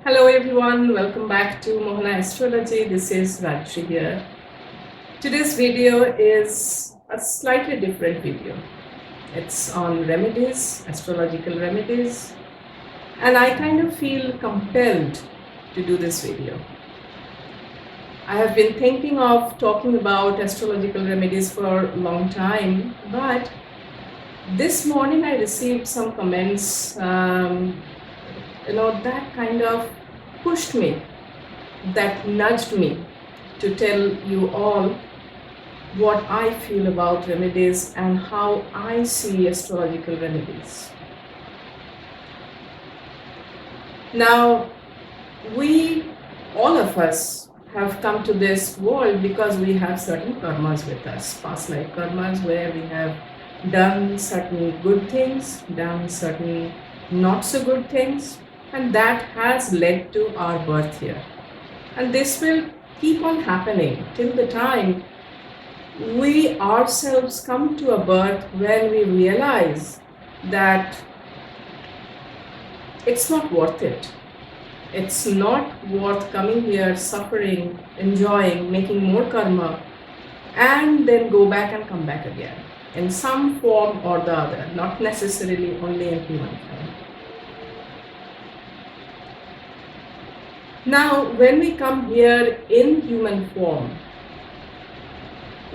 Hello everyone, welcome back to Mohana Astrology. This is Rajshri here. Today's video is a slightly different video. It's on remedies, astrological remedies, and I kind of feel compelled to do this video. I have been thinking of talking about astrological remedies for a long time, but this morning I received some comments that kind of pushed me, that nudged me to tell you all what I feel about remedies and how I see astrological remedies. Now, all of us have come to this world because we have certain karmas with us, past life karmas, where we have done certain good things, done certain not so good things, and that has led to our birth here. And this will keep on happening till the time we ourselves come to a birth when we realize that it's not worth it. It's not worth coming here, suffering, enjoying, making more karma, and then go back and come back again in some form or the other, not necessarily only in human form. Now, when we come here in human form,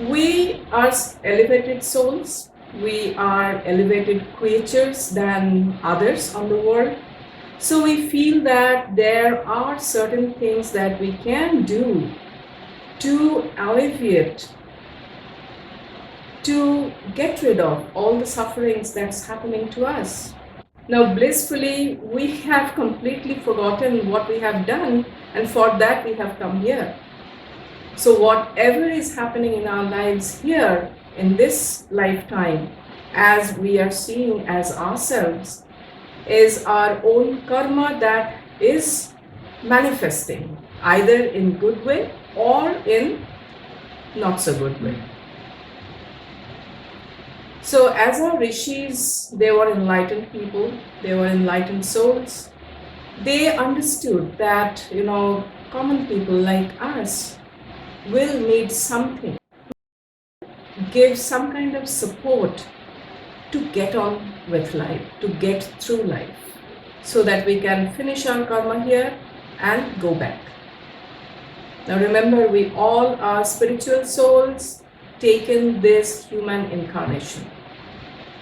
we are elevated souls, we are elevated creatures than others on the world. So we feel that there are certain things that we can do to alleviate, to get rid of all the sufferings that's happening to us. Now, blissfully, we have completely forgotten what we have done, and for that we have come here. So whatever is happening in our lives here in this lifetime, as we are seeing as ourselves, is our own karma that is manifesting either in good way or in not so good way. So as our rishis, they were enlightened people, they were enlightened souls. They understood that, common people like us will need something, give some kind of support to get on with life, to get through life, so that we can finish our karma here and go back. Now remember, we all are spiritual souls taken this human incarnation.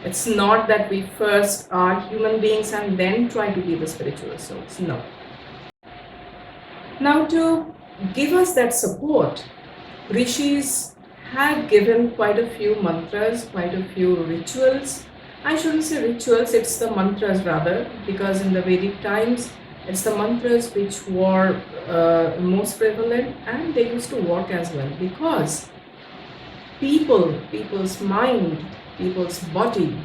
It's not that we first are human beings and then try to be the spiritual souls. No. Now, to give us that support, rishis had given quite a few mantras, quite a few rituals. I shouldn't say rituals, it's the mantras rather, because in the Vedic times, it's the mantras which were most prevalent, and they used to work as well, because people's mind, people's body,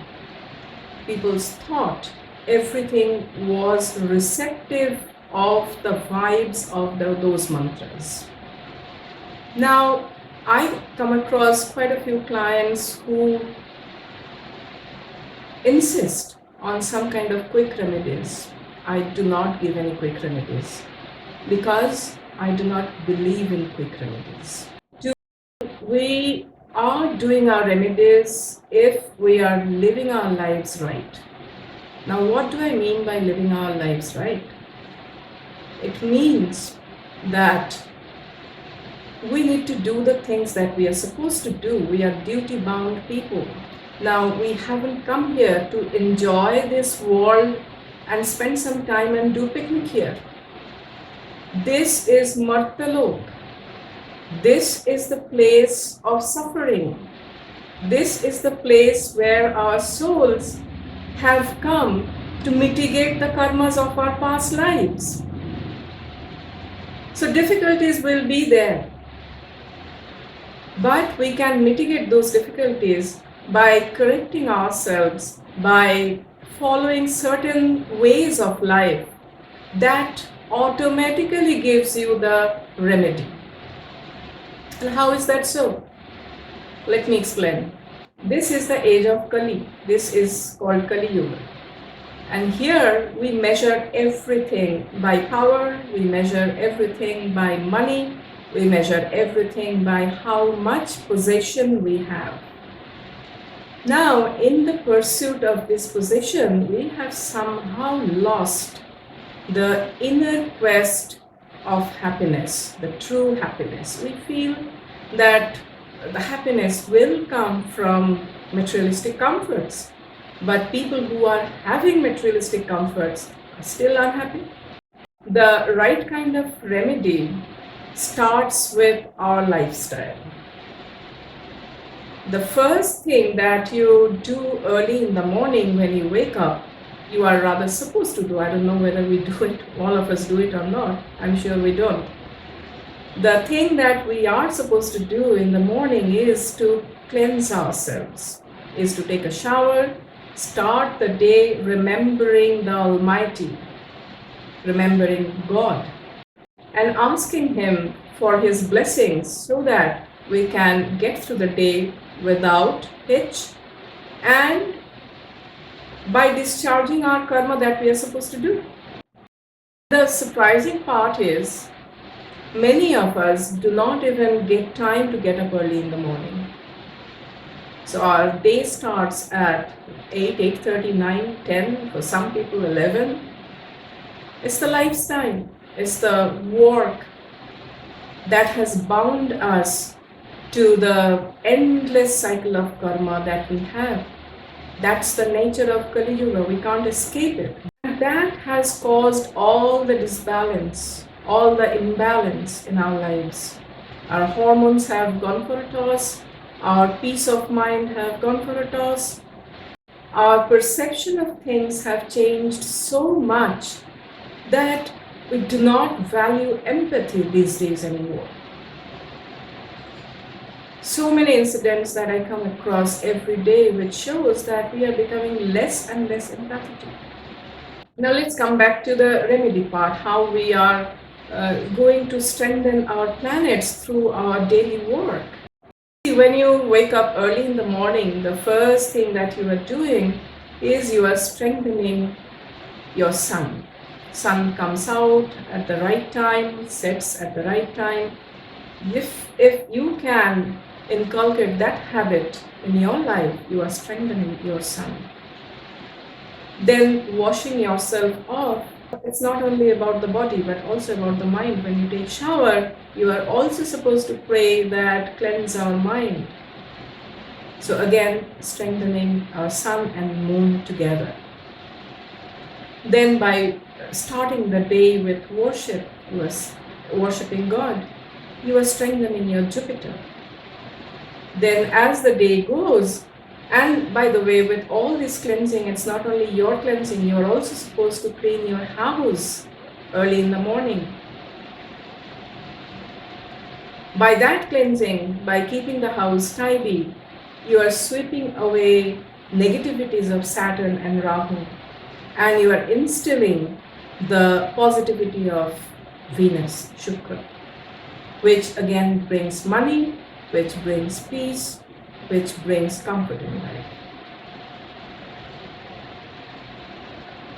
people's thought, everything was receptive of the vibes of those mantras. Now, I come across quite a few clients who insist on some kind of quick remedies. I do not give any quick remedies because I do not believe in quick remedies. We are doing our remedies if we are living our lives right. Now, what do I mean by living our lives right? It means that we need to do the things that we are supposed to do. We are duty-bound people. Now, we haven't come here to enjoy this world and spend some time and do picnic here. This is Martalok. This is the place of suffering. This is the place where our souls have come to mitigate the karmas of our past lives. So difficulties will be there, but we can mitigate those difficulties by correcting ourselves, by following certain ways of life that automatically gives you the remedy. And how is that so? Let me explain. This is the age of Kali. This is called Kali Yuga. And here we measure everything by power, we measure everything by money, we measure everything by how much possession we have. Now, in the pursuit of this possession, we have somehow lost the inner quest of happiness, the true happiness. We feel that the happiness will come from materialistic comforts, but people who are having materialistic comforts are still unhappy. The right kind of remedy starts with our lifestyle. The first thing that you do early in the morning when you wake up, you are rather supposed to do. I don't know whether we do it, all of us do it or not. I'm sure we don't. The thing that we are supposed to do in the morning is to cleanse ourselves, is to take a shower, start the day remembering the Almighty, remembering God, and asking Him for His blessings so that we can get through the day without hitch and by discharging our karma that we are supposed to do. The surprising part is many of us do not even get time to get up early in the morning. So our day starts at 8, 8:30, 9, 10, for some people 11. It's the lifestyle, it's the work that has bound us to the endless cycle of karma that we have. That's the nature of Kali Yuga. We can't escape it. And that has caused all the disbalance, all the imbalance in our lives. Our hormones have gone for a toss. Our peace of mind have gone for a toss. Our perception of things have changed so much that we do not value empathy these days anymore. So many incidents that I come across every day which shows that we are becoming less and less empathetic. Now let's come back to the remedy part, how we are going to strengthen our planets through our daily work. When you wake up early in the morning, the first thing that you are doing is you are strengthening your sun. Sun comes out at the right time, sets at the right time. If you can inculcate that habit in your life, you are strengthening your sun. Then washing yourself off, it's not only about the body but also about the mind. When you take shower, you are also supposed to pray that cleanse our mind. So again, strengthening our sun and moon together. Then by starting the day with worship, you are worshipping God, you are strengthening your Jupiter. Then as the day goes, and by the way, with all this cleansing, it's not only your cleansing, you're also supposed to clean your house early in the morning. By that cleansing, by keeping the house tidy, you are sweeping away negativities of Saturn and Rahu, and you are instilling the positivity of Venus, Shukra, which again brings money, which brings peace, which brings comfort in life.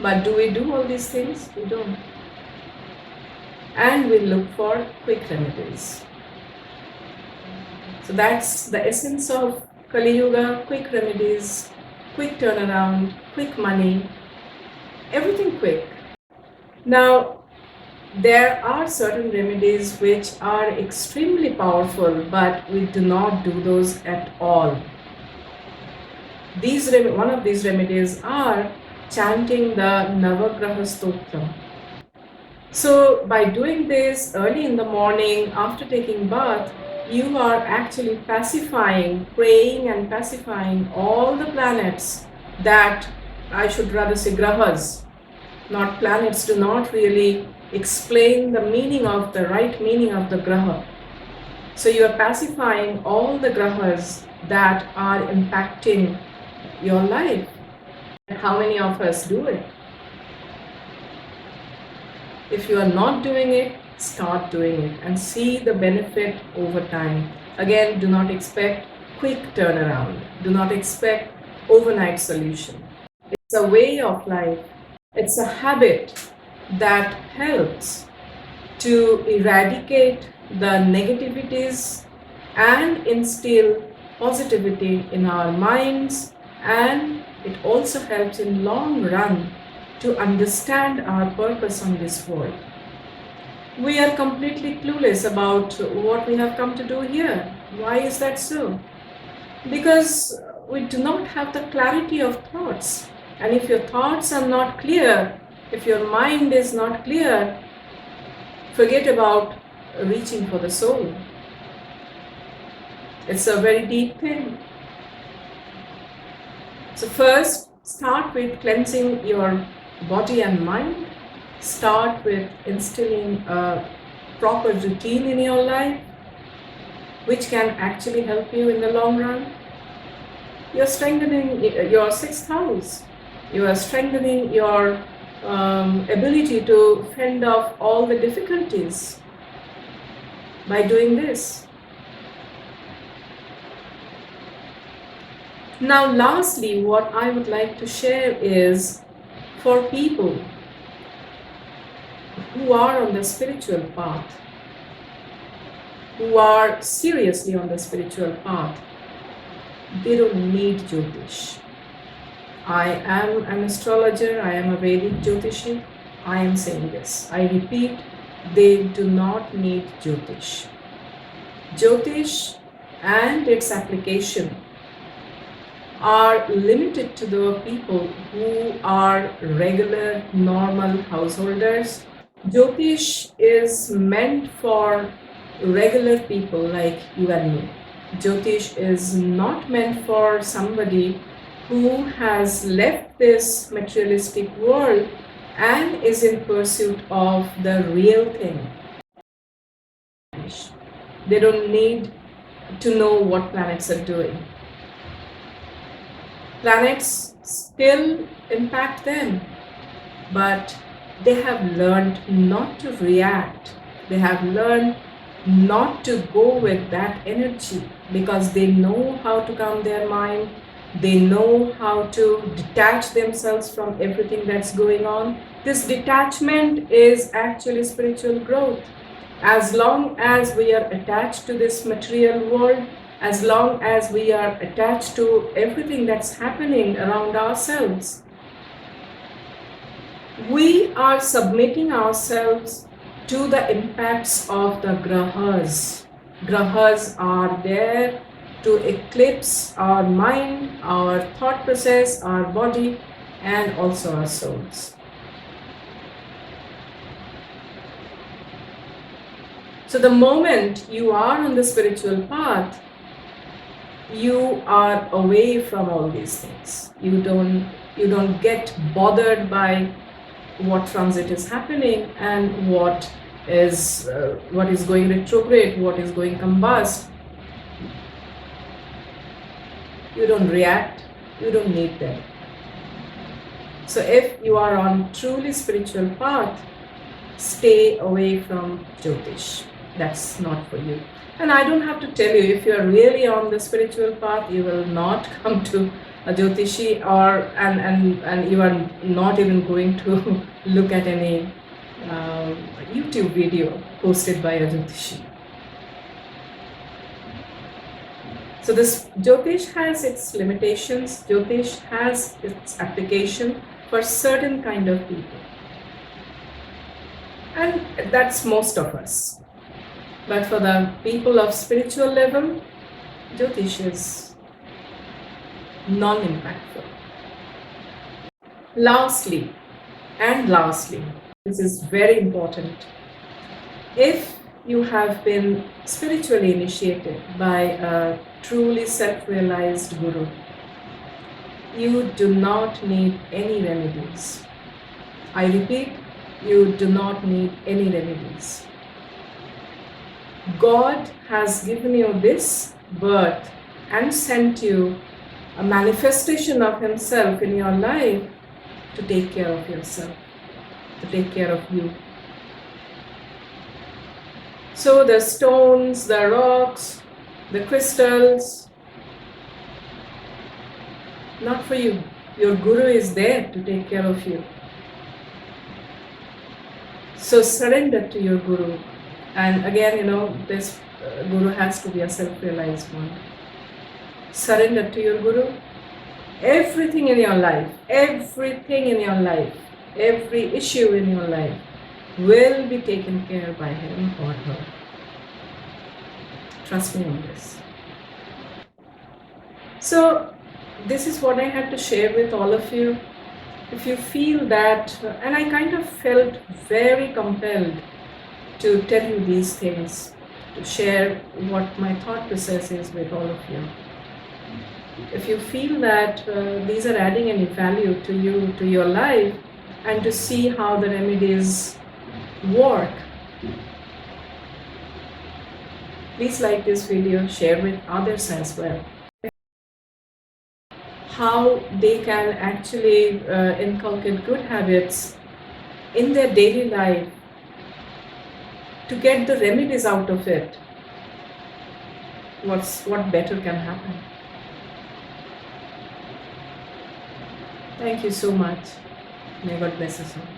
But do we do all these things? We don't. And we look for quick remedies. So that's the essence of Kali Yuga: quick remedies, quick turnaround, quick money, everything quick. Now, there are certain remedies which are extremely powerful, but we do not do those at all. One of these remedies are chanting the Navagraha Stotra. So by doing this early in the morning after taking bath, you are actually pacifying, praying and pacifying all the planets that, I should rather say grahas, not planets, do not really explain the meaning of the right meaning of the graha. So you are pacifying all the grahas that are impacting your life. How many of us do it? If you are not doing it, start doing it and see the benefit over time. Again, do not expect quick turnaround. Do not expect overnight solution. It's a way of life. It's a habit that helps to eradicate the negativities and instill positivity in our minds, and it also helps in long run to understand our purpose on this world. We are completely clueless about what we have come to do here. Why is that so? Because we do not have the clarity of thoughts. And if your thoughts are not clear, if your mind is not clear, forget about reaching for the soul. It's a very deep thing. So first, start with cleansing your body and mind. Start with instilling a proper routine in your life, which can actually help you in the long run. You're strengthening your sixth house. You are strengthening your ability to fend off all the difficulties by doing this. Now, lastly, what I would like to share is for people who are on the spiritual path, who are seriously on the spiritual path, they don't need Jyotish. I am an astrologer, I am a Vedic Jyotishi. I am saying this. I repeat, they do not need Jyotish. Jyotish and its application are limited to the people who are regular, normal householders. Jyotish is meant for regular people like you and me. Jyotish is not meant for somebody who has left this materialistic world and is in pursuit of the real thing. They don't need to know what planets are doing. Planets still impact them, but they have learned not to react. They have learned not to go with that energy because they know how to calm their mind. They know how to detach themselves from everything that's going on. This detachment is actually spiritual growth. As long as we are attached to this material world, as long as we are attached to everything that's happening around ourselves, we are submitting ourselves to the impacts of the grahas. Grahas are there to eclipse our mind, our thought process, our body, and also our souls. So the moment you are on the spiritual path, you are away from all these things. You don't get bothered by what transit is happening and what is going retrograde, what is going combust. You don't react, you don't need them. So if you are on truly spiritual path, stay away from Jyotish. That's not for you. And I don't have to tell you, if you are really on the spiritual path, you will not come to a Jyotishi, and you are not even going to look at any YouTube video posted by a Jyotishi. So this Jyotish has its limitations. Jyotish has its application for certain kind of people. And that's most of us. But for the people of spiritual level, Jyotish is non-impactful. Lastly, this is very important. If you have been spiritually initiated by a truly self-realized guru, you do not need any remedies. I repeat, you do not need any remedies. God has given you this birth and sent you a manifestation of Himself in your life to take care of yourself, to take care of you. So the stones, the rocks, the crystals, not for you. Your guru is there to take care of you. So surrender to your Guru. And again, this Guru has to be a self-realized one. Surrender to your Guru. Everything in your life, every issue in your life will be taken care by him or her. Trust me on this. So this is what I had to share with all of you. If you feel that, and I kind of felt very compelled to tell you these things, to share what my thought process is with all of you. If you feel that these are adding any value to you, to your life, and to see how the remedies work, please like this video, share with others as well. How they can actually inculcate good habits in their daily life to get the remedies out of it. What better can happen? Thank you so much. May God bless us all.